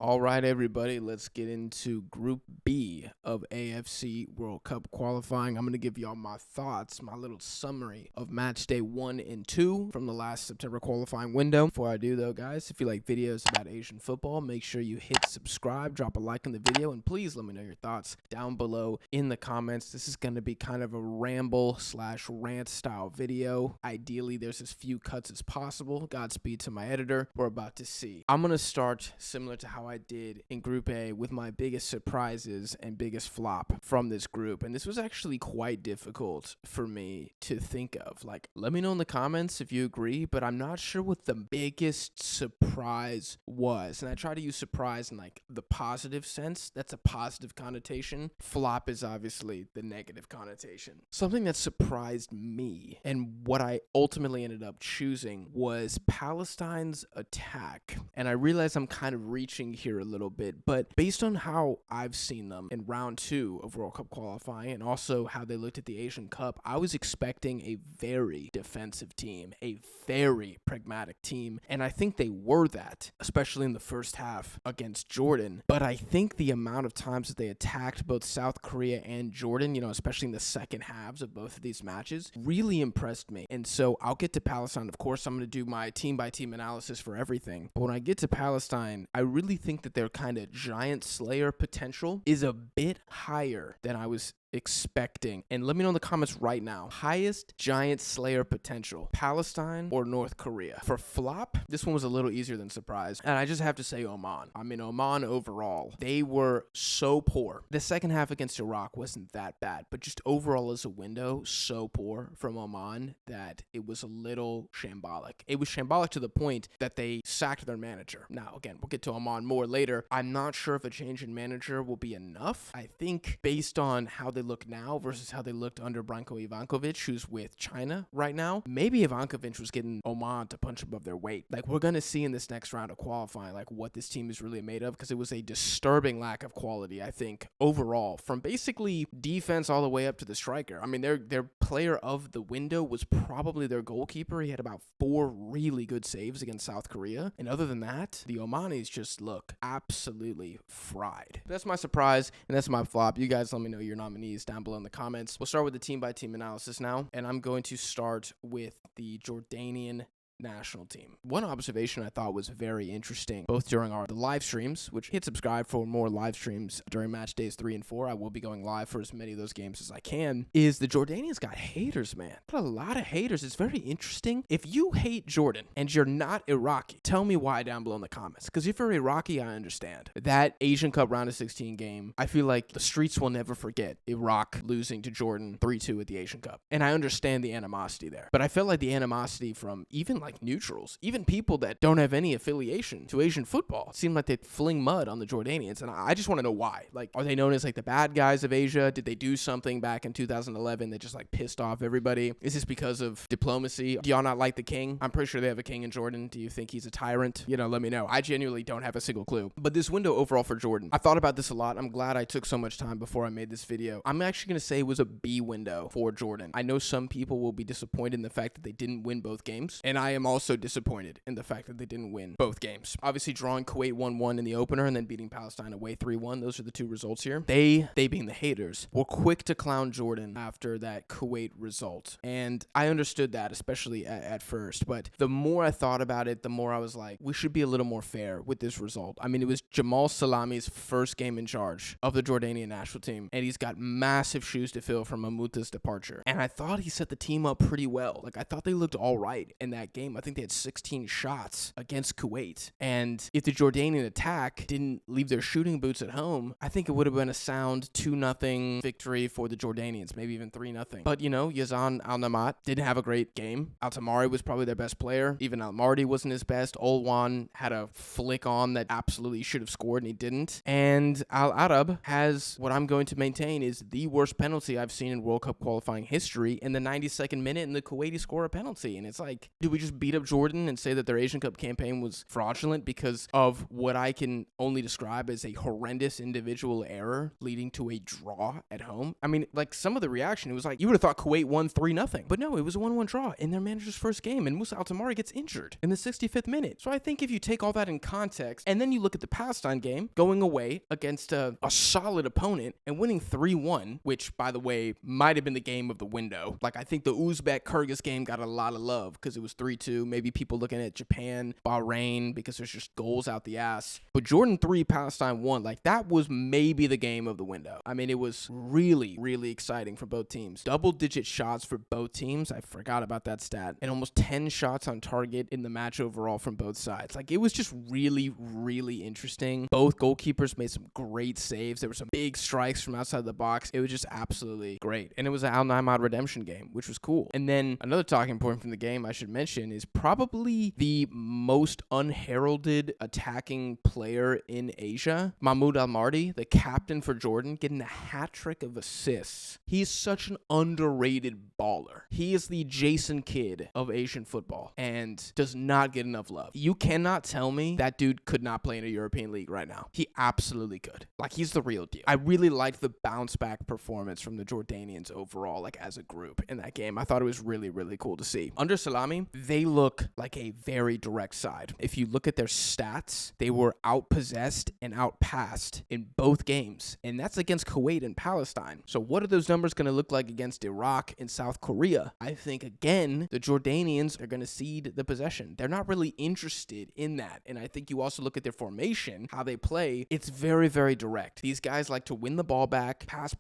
All right, everybody, let's get into Group B of AFC World Cup qualifying. I'm going to give y'all my thoughts, my little summary of match day 1 and 2 from the last September qualifying window. Before I do, though, guys, if you like videos about Asian football, make sure you hit subscribe, drop a like on the video, and please let me know your thoughts down below in the comments. This is going to be kind of a ramble/rant style video. Ideally, there's as few cuts as possible. Godspeed to my editor. We're about to see. I'm going to start similar to how I did in Group A with my biggest surprises and biggest flop from this group. And this was actually quite difficult for me to think of. Like, let me know in the comments if you agree, but I'm not sure what the biggest surprise was. And I try to use surprise in like the positive sense. That's a positive connotation. Flop is obviously the negative connotation. Something that surprised me and what I ultimately ended up choosing was Palestine's attack. And I realize I'm kind of reaching here a little bit, but based on how I've seen them in round 2 of World Cup qualifying and also how they looked at the Asian Cup, I was expecting a very defensive team, a very pragmatic team, and I think they were that, especially in the first half against Jordan. But I think the amount of times that they attacked both South Korea and Jordan, especially in the second halves of both of these matches, really impressed me. And so I'll get to Palestine. Of course, I'm going to do my team-by-team analysis for everything. But when I get to Palestine, I really think that their kind of giant slayer potential is a bit higher than I was expecting. And let me know in the comments right now, highest giant slayer potential, Palestine or North Korea? For flop, this one was a little easier than surprise, and I just have to say Oman. I mean, Oman overall, they were so poor. The second half against Iraq wasn't that bad, but just overall as a window, so poor from Oman that it was a little shambolic. It was shambolic to the point that they sacked their manager. Now, again, we'll get to Oman more later. I'm not sure if a change in manager will be enough. I think based on how they look now versus how they looked under Branko Ivankovic, who's with China right now, maybe Ivankovic was getting Oman to punch above their weight. Like, we're going to see in this next round of qualifying, like, what this team is really made of, because it was a disturbing lack of quality, I think, overall, from basically defense all the way up to the striker. I mean, their player of the window was probably their goalkeeper. He had about 4 really good saves against South Korea. And other than that, the Omanis just look absolutely fried. That's my surprise, and that's my flop. You guys let me know your nominees down below in the comments. We'll start with the team-by-team analysis now, and I'm going to start with the Jordanian national team. One observation I thought was very interesting, both during the live streams, which hit subscribe for more live streams during match days 3 and 4. I will be going live for as many of those games as I can. Is the Jordanians got haters, man. Got a lot of haters. It's very interesting. If you hate Jordan and you're not Iraqi, tell me why down below in the comments. Because if you're Iraqi, I understand. That Asian Cup round of 16 game, I feel like the streets will never forget Iraq losing to Jordan 3-2 at the Asian Cup. And I understand the animosity there. But I felt like the animosity from even like neutrals, even people that don't have any affiliation to Asian football, seem like they fling mud on the Jordanians, and I just want to know why. Like, are they known as like the bad guys of Asia? Did they do something back in 2011 that just like pissed off everybody? Is this because of diplomacy? Do y'all not like the king? I'm pretty sure they have a king in Jordan. Do you think he's a tyrant? Let me know. I genuinely don't have a single clue. But this window overall for Jordan, I thought about this a lot. I'm glad I took so much time before I made this video. I'm actually going to say it was a B window for Jordan. I know some people will be disappointed in the fact that they didn't win both games, and I am also disappointed in the fact that they didn't win both games. Obviously, drawing Kuwait 1-1 in the opener and then beating Palestine away 3-1. Those are the 2 results here. They being the haters, were quick to clown Jordan after that Kuwait result. And I understood that, especially at first. But the more I thought about it, the more I was like, we should be a little more fair with this result. I mean, it was Jamal Salami's first game in charge of the Jordanian national team, and he's got massive shoes to fill from Mamuta's departure. And I thought he set the team up pretty well. Like, I thought they looked all right in that game. I think they had 16 shots against Kuwait. And if the Jordanian attack didn't leave their shooting boots at home, I think it would have been a sound 2-0 victory for the Jordanians, maybe even 3-0. But, Yazan Al-Namat didn't have a great game. Al-Tamari was probably their best player. Even Al-Mardi wasn't his best. Olwan had a flick on that absolutely should have scored, and he didn't. And Al-Arab has what I'm going to maintain is the worst penalty I've seen in World Cup qualifying history in the 92nd minute, and the Kuwaiti score a penalty. And it's like, do we just beat up Jordan and say that their Asian Cup campaign was fraudulent because of what I can only describe as a horrendous individual error leading to a draw at home. I mean, like, some of the reaction, it was like, you would have thought Kuwait won 3-0. But no, it was a 1-1 draw in their manager's first game, and Musa Altamari gets injured in the 65th minute. So I think if you take all that in context, and then you look at the Palestine game, going away against a solid opponent and winning 3-1, which, by the way, might have been the game of the window. Like, I think the Uzbek-Kyrgyz game got a lot of love because it was 3-2. Maybe people looking at Japan, Bahrain, because there's just goals out the ass. But Jordan 3, Palestine 1, like, that was maybe the game of the window. I mean, it was really, really exciting for both teams. Double-digit shots for both teams. I forgot about that stat. And almost 10 shots on target in the match overall from both sides. Like, it was just really, really interesting. Both goalkeepers made some great saves. There were some big strikes from outside the box. It was just absolutely great. And it was an Al Naimad redemption game, which was cool. And then another talking point from the game I should mention is probably the most unheralded attacking player in Asia, Mahmoud Al-Mardi, the captain for Jordan, getting a hat trick of assists. He's such an underrated baller. He is the Jason Kidd of Asian football and does not get enough love. You cannot tell me that dude could not play in a European league right now. He absolutely could. Like, he's the real deal. I really liked the bounce back performance from the Jordanians overall, like, as a group in that game. I thought it was really, really cool to see. Under Salami, they look like a very direct side. If you look at their stats, they were outpossessed and outpassed in both games, and that's against Kuwait and Palestine. So what are those numbers going to look like against Iraq and South Korea? I think, again, the Jordanians are going to cede the possession. They're not really interested in that, and I think you also look at their formation, how they play, it's very, very direct. These guys like to win the ball back, pass,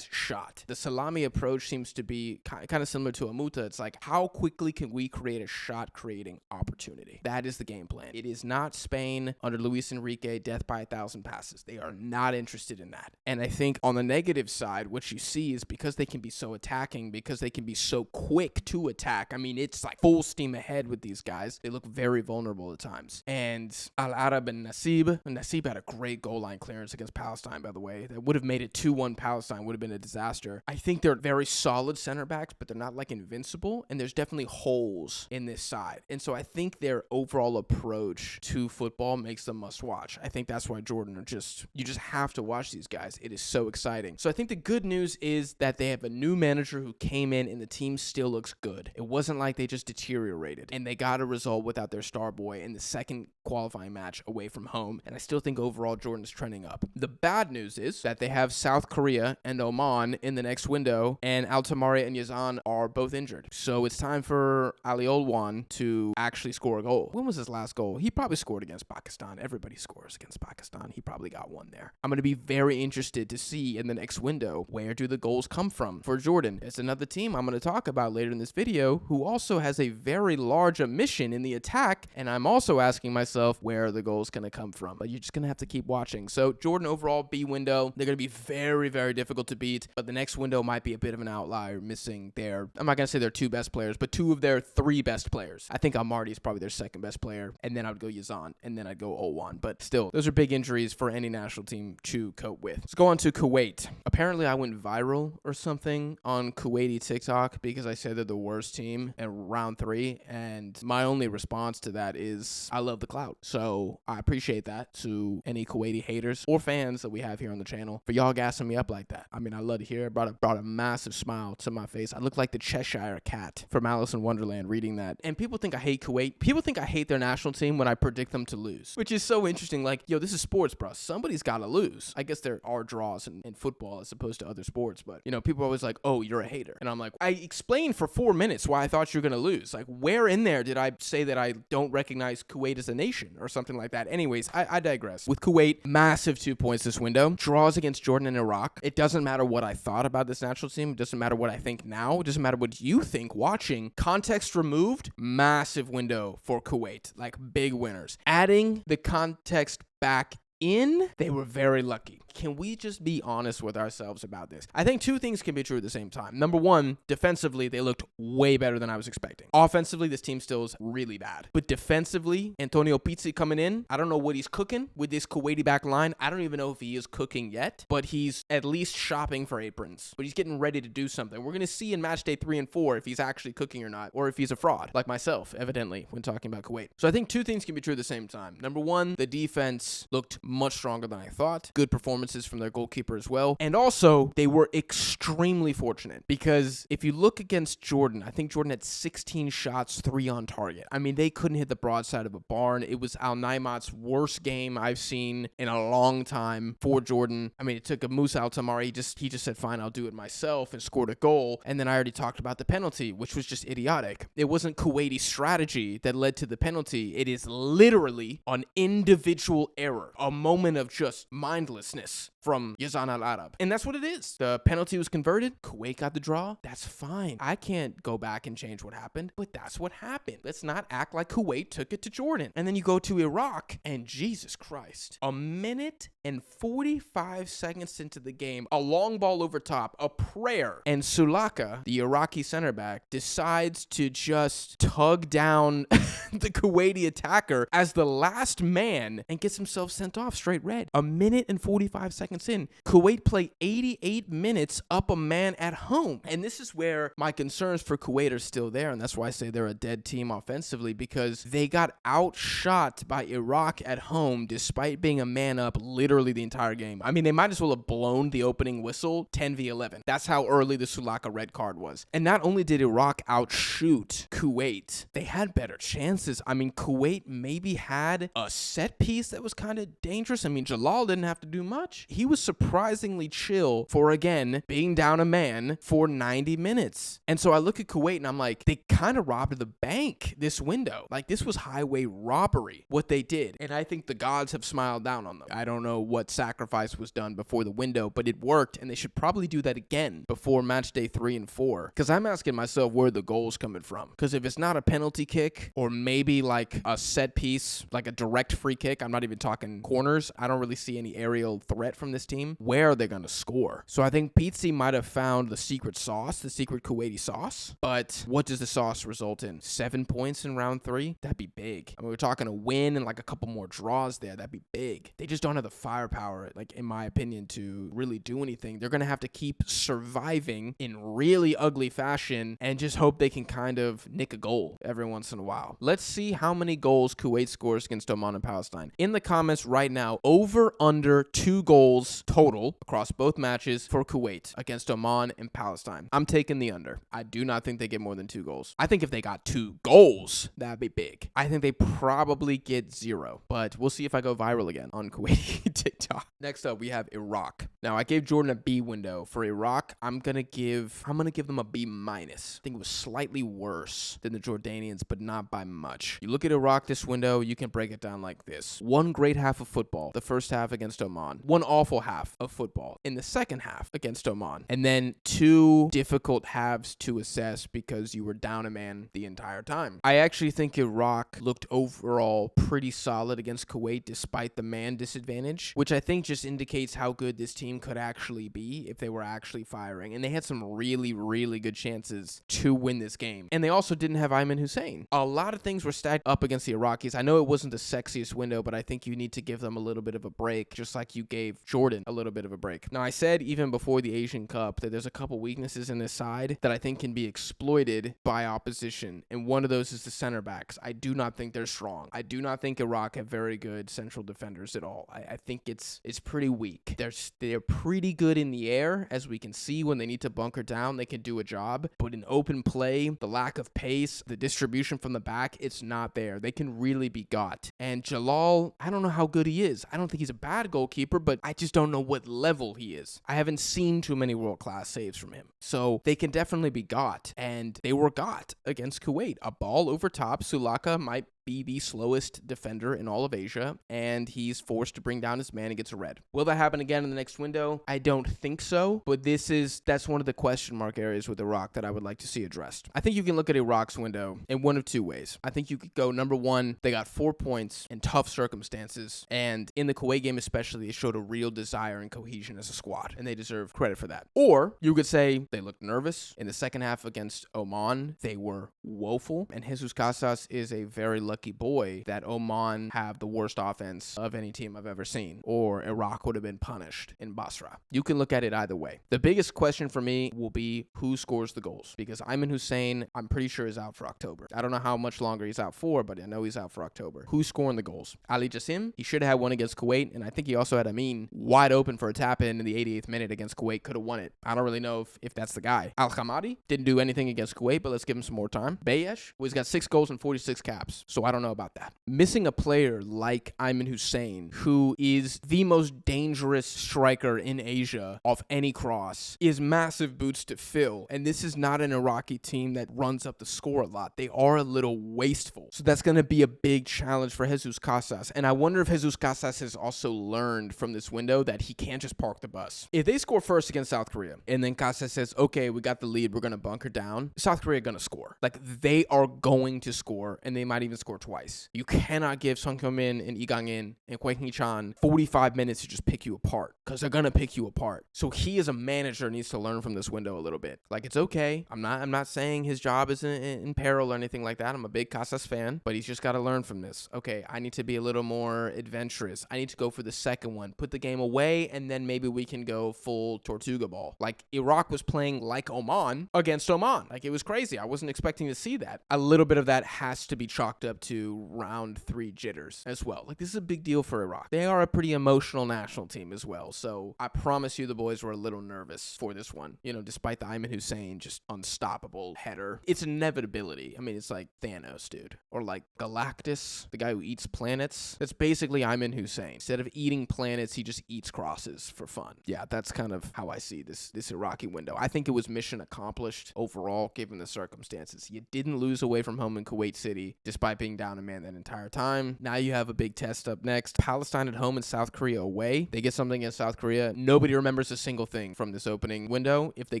shot. The Salami approach seems to be kind of similar to Amuta. It's like, how quickly can we create a shot-creating opportunity? That is the game plan. It is not Spain under Luis Enrique, death by 1,000 passes. They are not interested in that. And I think on the negative side, what you see is because they can be so attacking, because they can be so quick to attack, I mean, it's like full steam ahead with these guys. They look very vulnerable at times. And Al-Arab and Nasib had a great goal line clearance against Palestine, by the way. That would have made it 2-1 Palestine, would have been a disaster. I think they're very solid center backs, but they're not like invincible, and there's definitely holes in this side. And so I think their overall approach to football makes them must watch. I think that's why Jordan you just have to watch these guys. It is so exciting. So I think the good news is that they have a new manager who came in and the team still looks good. It wasn't like they just deteriorated, and they got a result without their star boy in the second qualifying match away from home, and I still think overall Jordan is trending up. The bad news is that they have South Korea and Oman in the next window, and Altamari and Yazan are both injured. So it's time for Ali Olwan to actually score a goal. When was his last goal? He probably scored against Pakistan. Everybody scores against Pakistan. He probably got one there. I'm going to be very interested to see in the next window, where do the goals come from for Jordan? It's another team I'm going to talk about later in this video who also has a very large omission in the attack, and I'm also asking myself, where are the goals going to come from? But you're just going to have to keep watching. So Jordan overall, B window, they're going to be very, very difficult to beat, but the next window might be a bit of an outlier, missing their, I'm not going to say their 2 best players, but 2 of their 3 best players. I think Al-Mardi is probably their 2nd best player, and then I would go Yazan, and then I'd go Olwan. But still, those are big injuries for any national team to cope with. Let's go on to Kuwait. Apparently, I went viral or something on Kuwaiti TikTok because I said they're the worst team in round 3, and my only response to that is, I love the clout. So I appreciate that to any Kuwaiti haters or fans that we have here on the channel for y'all gassing me up like that. I mean, I love to hear it. Brought a massive smile to my face. I look like the Cheshire cat from Alice in Wonderland reading that. And people think I hate Kuwait. People think I hate their national team when I predict them to lose, which is so interesting. Like, yo, this is sports, bro. Somebody's got to lose. I guess there are draws in football as opposed to other sports, but, you know, people are always like, oh, you're a hater. And I'm like, I explained for 4 minutes why I thought you were going to lose. Like, where in there did I say that I don't recognize Kuwait as a nation or something like that? Anyways, I digress. With Kuwait, massive 2 points this window. Draws against Jordan and Iraq. It doesn't matter what I thought about this national team. It doesn't matter what I think now. It doesn't matter what you think watching. Context removed, massive window for Kuwait. Like, big winners. Adding the context back in, they were very lucky. Can we just be honest with ourselves about this? I think two things can be true at the same time. Number one, defensively, they looked way better than I was expecting. Offensively, this team still is really bad. But defensively, Antonio Pizzi coming in, I don't know what he's cooking with this Kuwaiti back line. I don't even know if he is cooking yet, but he's at least shopping for aprons. But he's getting ready to do something. We're going to see in match day 3 and 4 if he's actually cooking or not, or if he's a fraud, like myself, evidently, when talking about Kuwait. So I think two things can be true at the same time. Number one, the defense looked much stronger than I thought. Good performances from their goalkeeper as well. And also, they were extremely fortunate because if you look against Jordan, I think Jordan had 16 shots, 3 on target. I mean, they couldn't hit the broadside of a barn. It was Al Naimat's worst game I've seen in a long time for Jordan. I mean, it took a Musa Al-Tamari. He just said, fine, I'll do it myself, and scored a goal. And then I already talked about the penalty, which was just idiotic. It wasn't Kuwaiti strategy that led to the penalty. It is literally an individual error, a moment of just mindlessness from Yazan Al-Arab. And that's what it is. The penalty was converted. Kuwait got the draw. That's fine. I can't go back and change what happened, but that's what happened. Let's not act like Kuwait took it to Jordan. And then you go to Iraq, and Jesus Christ, a minute and 45 seconds into the game, a long ball over top, a prayer, and Sulaka, the Iraqi center back, decides to just tug down the Kuwaiti attacker as the last man and gets himself sent off straight red. A minute and 45 seconds in, Kuwait play 88 minutes up a man at home. And this is where my concerns for Kuwait are still there, and that's why I say they're a dead team offensively, because they got outshot by Iraq at home despite being a man up literally the entire game. I mean, they might as well have blown the opening whistle 10-11. That's how early the Sulaka red card was. And not only did Iraq outshoot Kuwait, they had better chances. I mean, Kuwait maybe had a set piece that was kind of dangerous. I mean, Jalal didn't have to do much. He was surprisingly chill for, again, being down a man for 90 minutes. And so I look at Kuwait and I'm like, they kind of robbed the bank this window. Like, this was highway robbery, what they did. And I think the gods have smiled down on them. I don't know what sacrifice was done before the window, but it worked, and they should probably do that again before match day 3 and 4. Because I'm asking myself where the goal's coming from. Because if it's not a penalty kick, or maybe like a set piece, like a direct free kick, I'm not even talking corners, I don't really see any aerial threat from this team. Where are they going to score? So I think Pizzi might have found the secret sauce, the secret Kuwaiti sauce. But what does the sauce result in? 7 points in round 3? That'd be big. I mean, we're talking a win and like a couple more draws there. That'd be big. They just don't have the firepower, like in my opinion, to really do anything. They're going to have to keep surviving in really ugly fashion and just hope they can kind of nick a goal every once in a while. Let's see how many goals Kuwait scores against Oman and Palestine. In the comments right now, over under 2 goals total across both matches for Kuwait against Oman and Palestine. I'm taking the under. I do not think they get more than 2 goals. I think if they got 2 goals, that'd be big. I think they probably get 0, but we'll see if I go viral again on Kuwaiti TikTok. Next up, we have Iraq. Now, I gave Jordan a B window. For Iraq, I'm gonna give them a B minus. I think it was slightly worse than the Jordanians, but not by much. You look at Iraq this window, you can break it down like this. 1 great half of football, the first half against Oman. 1 awful half of football in the second half against Oman. And then 2 difficult halves to assess because you were down a man the entire time. I actually think Iraq looked overall pretty solid against Kuwait despite the man disadvantage, which I think just indicates how good this team could actually be if they were actually firing. And they had some really, really good chances to win this game. And they also didn't have Ayman Hussein. A lot of things were stacked up against the Iraqis. I know it wasn't the sexiest window, but I think you need to give them a little bit of a break, just like you gave Jordan a little bit of a break. Now, I said even before the Asian Cup that there's a couple weaknesses in this side that I think can be exploited by opposition. And one of those is the center backs. I do not think they're strong. I do not think Iraq have very good central defenders at all. I think it's pretty weak. They're pretty good in the air, as we can see. When they need to bunker down, they can do a job. But in open play, the lack of pace, the distribution from the back, it's not there. They can really be got. And Jalal, I don't know how good he is. I don't think he's a bad goalkeeper, but I just don't know what level he is. I haven't seen too many world-class saves from him. So they can definitely be got. And they were got against Kuwait. A ball over top. Sulaka might be the slowest defender in all of Asia, and he's forced to bring down his man and gets a red. Will that happen again in the next window? I don't think so, but that's one of the question mark areas with Iraq that I would like to see addressed. I think you can look at Iraq's window in one of two ways. I think you could go, number one, they got 4 points in tough circumstances, and in the Kuwait game especially, they showed a real desire and cohesion as a squad, and they deserve credit for that. Or you could say they looked nervous. In the second half against Oman, they were woeful, and Jesus Casas is a very lucky boy that Oman have the worst offense of any team I've ever seen, or Iraq would have been punished in Basra. You can look at it either way. The biggest question for me will be who scores the goals, because Ayman Hussein, I'm pretty sure, is out for October. I don't know how much longer he's out for, but I know he's out for October. Who's scoring the goals? Ali Jassim, he should have had one against Kuwait, and I think he also had Amin wide open for a tap-in the 88th minute against Kuwait. Could have won it. I don't really know if that's the guy. Al-Khamadi didn't do anything against Kuwait, but let's give him some more time. Bayesh, well, he's got 6 goals and 46 caps, so I don't know about that. Missing a player like Ayman Hussein, who is the most dangerous striker in Asia off any cross, is massive boots to fill, and this is not an Iraqi team that runs up the score a lot. They are a little wasteful, so that's going to be a big challenge for Jesus Casas, and I wonder if Jesus Casas has also learned from this window that he can't just park the bus. If they score first against South Korea, and then Casas says, okay, we got the lead, we're going to bunker down, South Korea going to score. Like, they are going to score, and they might even score twice. You cannot give Son Heung-min and Lee Gang-in and Kwang Hee-chan 45 minutes to just pick you apart, because they're going to pick you apart. So he, as a manager, needs to learn from this window a little bit. Like, it's okay. I'm not saying his job is in peril or anything like that. I'm a big Casas fan, but he's just got to learn from this. Okay, I need to be a little more adventurous. I need to go for the second one, put the game away, and then maybe we can go full Tortuga ball. Like, Iraq was playing like Oman against Oman. Like, it was crazy. I wasn't expecting to see that. A little bit of that has to be chalked up to round 3 jitters as well. Like, this is a big deal for Iraq. They are a pretty emotional national team as well, so I promise you the boys were a little nervous for this one. You know, despite the Ayman Hussein just unstoppable header. It's inevitability. I mean, it's like Thanos, dude. Or like Galactus, the guy who eats planets. That's basically Ayman Hussein. Instead of eating planets, he just eats crosses for fun. Yeah, that's kind of how I see this Iraqi window. I think it was mission accomplished overall, given the circumstances. You didn't lose away from home in Kuwait City, despite being down a man that entire time. Now you have a big test up next. Palestine at home and South Korea away. They get something against South Korea. Nobody remembers a single thing from this opening window if they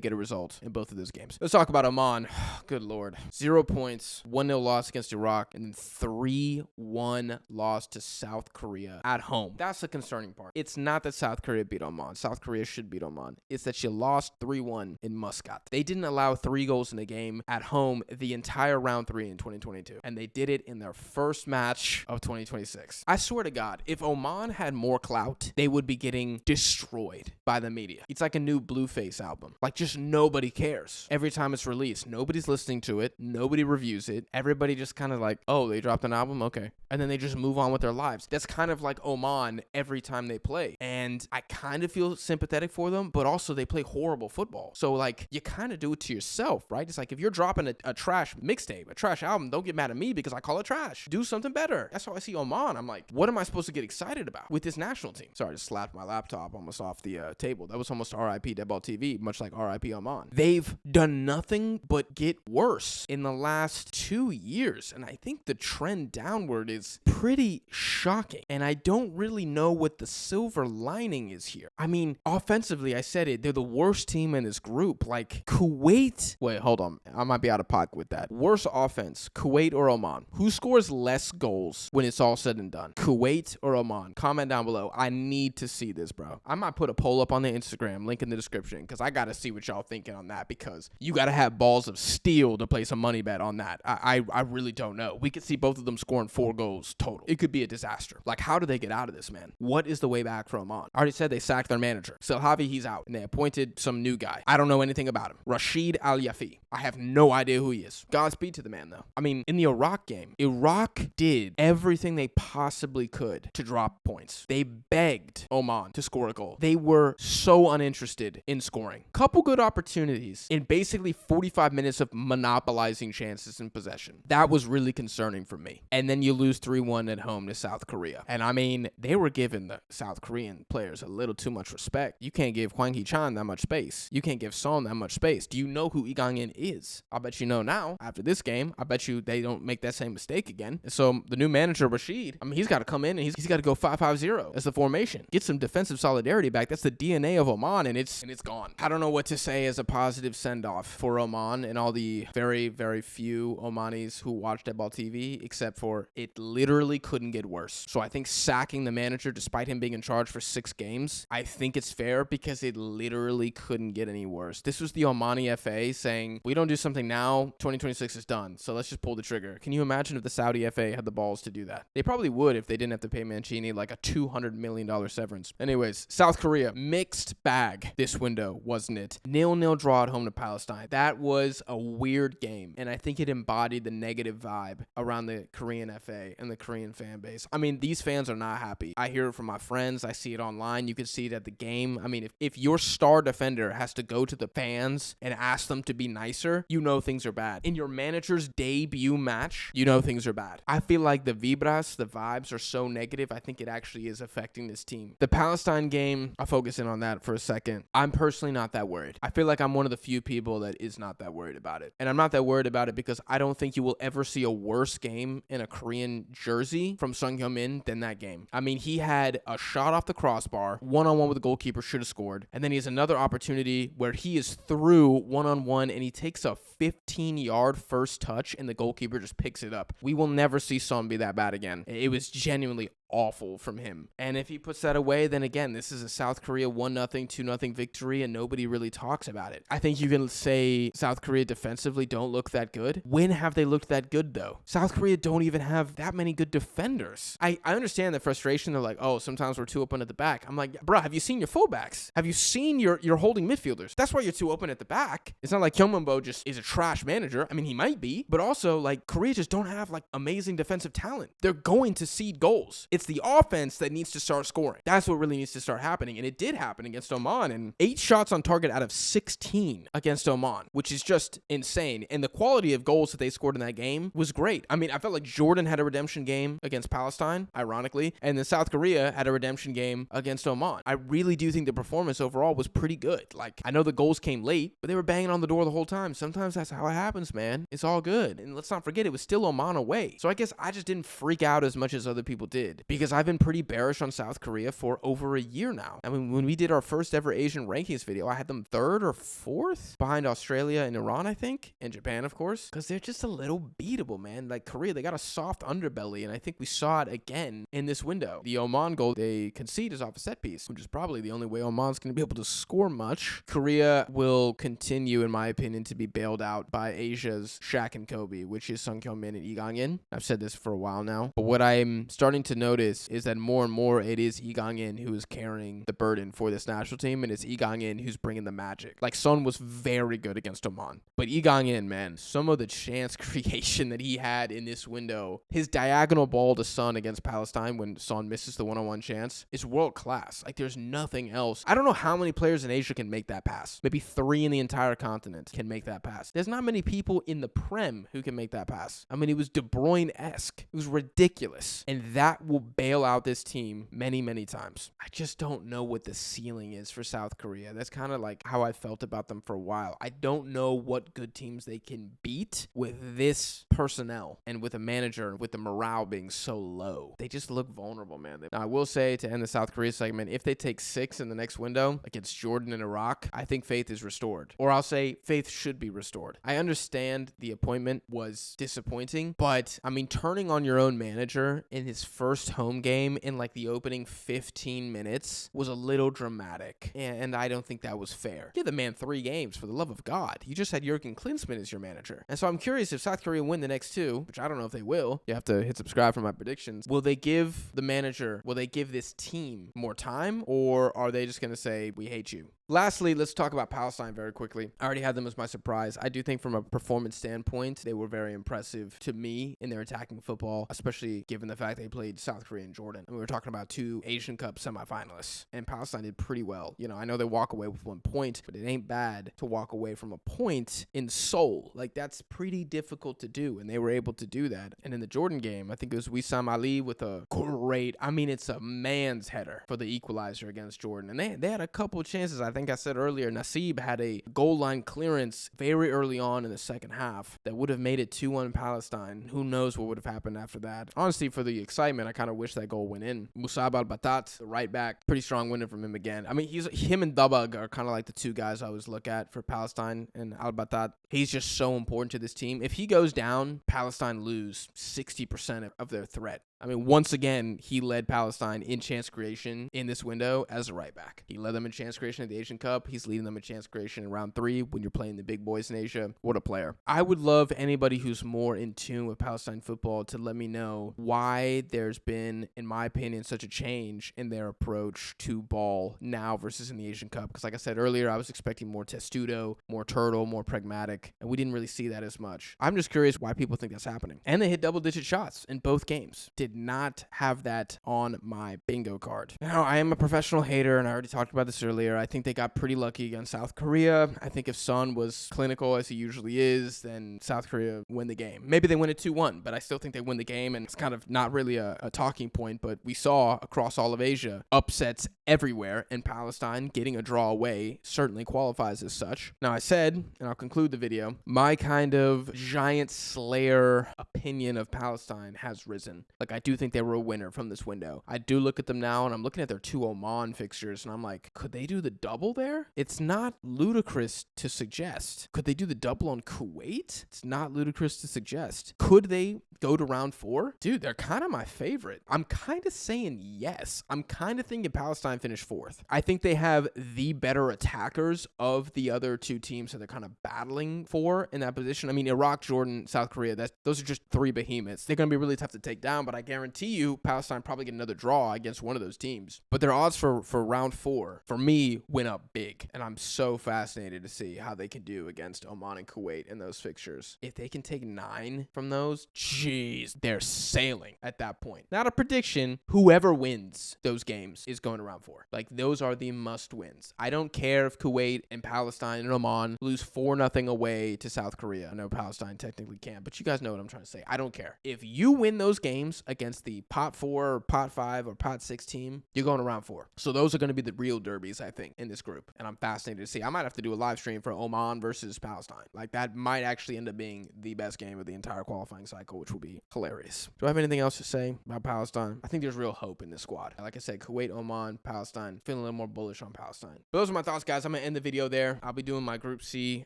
get a result in both of those games. Let's talk about Oman. Good Lord. 0 points, 1-0 loss against Iraq, and then 3-1 loss to South Korea at home. That's the concerning part. It's not that South Korea beat Oman. South Korea should beat Oman. It's that you lost 3-1 in Muscat. They didn't allow 3 goals in a game at home the entire round 3 in 2022, and they did it in their first match of 2026. I swear to God, if Oman had more clout, they would be getting destroyed by the media. It's like a new Blueface album. Like, just nobody cares. Every time it's released, nobody's listening to it. Nobody reviews it. Everybody just kind of like, oh, they dropped an album? Okay. And then they just move on with their lives. That's kind of like Oman every time they play. And I kind of feel sympathetic for them, but also they play horrible football. So, like, you kind of do it to yourself, right? It's like if you're dropping a trash mixtape, a trash album, don't get mad at me because I call it trash. Do something better. That's how I see Oman. I'm like, what am I supposed to get excited about with this national team? Sorry, I just slapped my laptop almost off the table. That was almost RIP Deadball TV, much like RIP Oman. They've done nothing but get worse in the last 2 years. And I think the trend downward is pretty shocking. And I don't really know what the silver lining is here. I mean, offensively, I said it, they're the worst team in this group. Like, Kuwait. Wait, hold on. I might be out of pocket with that. Worst offense, Kuwait or Oman? Who scores less goals when it's all said and done? Kuwait or Oman? Comment down below. I need to see this, bro. I might put a poll up on the Instagram, link in the description, because I got to see what y'all thinking on that, because you got to have balls of steel to place a money bet on that. I really don't know. We could see both of them scoring 4 goals total. It could be a disaster. Like, how do they get out of this, man? What is the way back for Oman? I already said they sacked their manager. Selhavi, he's out, and they appointed some new guy. I don't know anything about him. Rashid Al-Yafi. I have no idea who he is. Godspeed to the man, though. I mean, in the Iraq game, Iraq did everything they possibly could to drop points. They begged Oman to score a goal. They were so uninterested in scoring. Couple good opportunities in basically 45 minutes of monopolizing chances in possession. That was really concerning for me. And then you lose 3-1 at home to South Korea. And I mean, they were giving the South Korean players a little too much respect. You can't give Kwang Hee-chan that much space. You can't give Son that much space. Do you know who Lee Gang-in is? I bet you know now. After this game, I bet you they don't make that same mistake. mistake again. So the new manager, Rashid, I mean, he's got to come in and he's got to go 5-5-0 as the formation. Get some defensive solidarity back. That's the DNA of Oman, and it's gone. I don't know what to say as a positive send-off for Oman and all the very, very few Omanis who watched Netball TV, except for it literally couldn't get worse. So I think sacking the manager, despite him being in charge for 6 games, I think it's fair because it literally couldn't get any worse. This was the Omani FA saying, we don't do something now, 2026 is done, so let's just pull the trigger. Can you imagine if the Saudi FA had the balls to do that? They probably would if they didn't have to pay Mancini like a $200 million severance. Anyways, South Korea, mixed bag this window, wasn't it? 0-0 draw at home to Palestine. That was a weird game, and I think it embodied the negative vibe around the Korean FA and the Korean fan base. I mean, these fans are not happy. I hear it from my friends. I see it online. You can see it at the game. I mean, if your star defender has to go to the fans and ask them to be nicer, you know things are bad. In your manager's debut match, you know things are bad. I feel like the vibes are so negative. I think it actually is affecting this team. The Palestine game, I'll focus in on that for a second. I'm personally not that worried. I feel like I'm one of the few people that is not that worried about it. And I'm not that worried about it because I don't think you will ever see a worse game in a Korean jersey from Sung Hyun-min than that game. I mean, he had a shot off the crossbar, one-on-one with the goalkeeper, should have scored. And then he has another opportunity where he is through one-on-one and he takes a 15-yard first touch and the goalkeeper just picks it up. We will never see Son be that bad again. It was genuinely awful from him. And if he puts that away, then again, this is a South Korea 1-0, 2-0 victory, and nobody really talks about it. I think you can say South Korea defensively don't look that good. When have they looked that good, though? South Korea don't even have that many good defenders. I understand the frustration. They're like, oh, sometimes we're too open at the back. I'm like, bro, have you seen your fullbacks? Have you seen your holding midfielders? That's why you're too open at the back. It's not like Kyungmin just is a trash manager. I mean, he might be, but also, like, Korea just don't have, like, amazing defensive talent. They're going to cede goals. It's the offense that needs to start scoring. That's what really needs to start happening. And it did happen against Oman. And 8 shots on target out of 16 against Oman, which is just insane. And the quality of goals that they scored in that game was great. I mean, I felt like Jordan had a redemption game against Palestine, ironically, and then South Korea had a redemption game against Oman. I really do think the performance overall was pretty good. Like, I know the goals came late, but they were banging on the door the whole time. Sometimes that's how it happens, man. It's all good. And let's not forget, it was still Oman away. So I guess I just didn't freak out as much as other people did because I've been pretty bearish on South Korea for over a year now. I mean, when we did our first ever Asian rankings video, I had them 3rd or 4th behind Australia and Iran, I think, and Japan, of course, because they're just a little beatable, man. Like Korea, they got a soft underbelly, and I think we saw it again in this window. The Oman goal they concede is off a set piece, which is probably the only way Oman's going to be able to score much. Korea will continue, in my opinion, to be bailed out by Asia's Shaq and Kobe, which is Sung Hyun-min and Lee Gang-in. I've said this for a while now, but what I'm starting to notice is that more and more it is Lee Gang-in who is carrying the burden for this national team, and it's Lee Gang-in who's bringing the magic. Like, Son was very good against Oman, but Lee Gang-in, man, some of the chance creation that he had in this window, his diagonal ball to Son against Palestine when Son misses the one-on-one chance is world class. Like, there's nothing else. I don't know how many players in Asia can make that pass. Maybe 3 in the entire continent can make that pass. There's not many people in the Prem who can make that pass. I mean, it was De Bruyne-esque. It was ridiculous, and that will bail out this team many, many times. I just don't know what the ceiling is for South Korea. That's kind of like how I felt about them for a while. I don't know what good teams they can beat with this personnel and with a manager with the morale being so low. They just look vulnerable, man. Now, I will say, to end the South Korea segment, if they take 6 in the next window against Jordan and Iraq, I think faith is restored. Or I'll say faith should be restored. I understand the appointment was disappointing, but I mean, turning on your own manager in his first home game in like the opening 15 minutes was a little dramatic, and I don't think that was fair. Give the man 3 games, for the love of God. You just had Jurgen Klinsmann as your manager. And so I'm curious if South Korea win the next 2, which I don't know if they will. You have to hit subscribe for my predictions. Will they give the manager, will they give this team more time, or are they just going to say, we hate you? Lastly, let's talk about Palestine very quickly. I already had them as my surprise. I do think from a performance standpoint, they were very impressive to me in their attacking football, especially given the fact they played South Korea and Jordan. And we were talking about 2 Asian Cup semifinalists, and Palestine did pretty well. You know, I know they walk away with 1 point, but it ain't bad to walk away from a point in Seoul. Like, that's pretty difficult to do, and they were able to do that. And in the Jordan game, I think it was Wissam Ali with a great, I mean, it's a man's header for the equalizer against Jordan. And they had a couple of chances. I think I said earlier, Nasib had a goal line clearance very early on in the second half that would have made it 2-1 Palestine. Who knows what would have happened after that. Honestly, for the excitement, I kind of wish that goal went in. Musab al-Batat, the right back, pretty strong winning from him again. I mean, him and Dabag are kind of like the two guys I always look at for Palestine, and al-Batat, he's just so important to this team. If he goes down, Palestine lose 60% of their threat. I mean, once again, he led Palestine in chance creation in this window as a right back. He led them in chance creation at the Asian Cup. He's leading them in chance creation in round 3 when you're playing the big boys in Asia. What a player. I would love anybody who's more in tune with Palestine football to let me know why there's been, in my opinion, such a change in their approach to ball now versus in the Asian Cup. Because like I said earlier, I was expecting more testudo, more turtle, more pragmatic, and we didn't really see that as much. I'm just curious why people think that's happening. And they hit double-digit shots in both games. Did not have that on my bingo card. Now, I am a professional hater, and I already talked about this earlier. I think they got pretty lucky against South Korea. I think if Son was clinical as he usually is, then South Korea win the game. Maybe they win it 2-1, but I still think they win the game, and it's kind of not really a talking point, but we saw across all of Asia upsets everywhere, and Palestine getting a draw away certainly qualifies as such. Now, I said, and I'll conclude the video, my kind of giant slayer opinion of Palestine has risen. Like, I do think they were a winner from this window. I do look at them now, and I'm looking at their 2 Oman fixtures, and I'm like, could they do the double there? It's not ludicrous to suggest. Could they do the double on Kuwait? It's not ludicrous to suggest. Could they go to round 4? Dude, they're kind of my favorite. I'm kind of saying yes. I'm kind of thinking Palestine finished 4th. I think they have the better attackers of the other 2 teams that they're kind of battling for in that position. I mean, Iraq, Jordan, South Korea, those are just 3 behemoths. They're going to be really tough to take down, but I guarantee you Palestine probably get another draw against one of those teams. But their odds for round 4, for me, went up big. And I'm so fascinated to see how they can do against Oman and Kuwait in those fixtures. If they can take 9 from those, jeez, they're sailing at that point. Not a prediction. Whoever wins those games is going to round 4. Like, those are the must wins. I don't care if Kuwait and Palestine and Oman lose 4-0 away to South Korea. I know Palestine technically can't, but you guys know what I'm trying to say. I don't care. If you win those games against the pot 4 or pot 5 or pot 6 team, you're going to round 4. So those are going to be the real derbies, I think, in this group. And I'm fascinated to see. I might have to do a live stream for Oman versus Palestine. Like, that might actually end up being the best game of the entire qualifying cycle, which will be hilarious. Do I have anything else to say about Palestine? I think there's real hope in this squad. Like I said, Kuwait, Oman, Palestine, feeling a little more bullish on Palestine. But those are my thoughts, guys. I'm going to end the video there. I'll be doing my Group C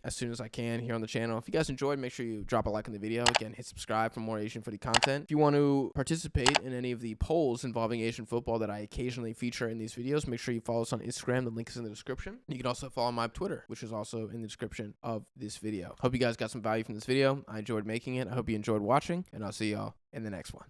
as soon as I can here on the channel. If you guys enjoyed, make sure you drop a like on the video. Again, hit subscribe for more Asian footy content. If you want to participate in any of the polls involving Asian football that I occasionally feature in these videos, make sure you follow us on Instagram. The link is in the description. You can also follow my Twitter, which is also in the description of this video. Hope you guys got some value from this video. I enjoyed making it. I hope you enjoyed watching, and I'll see y'all in the next one.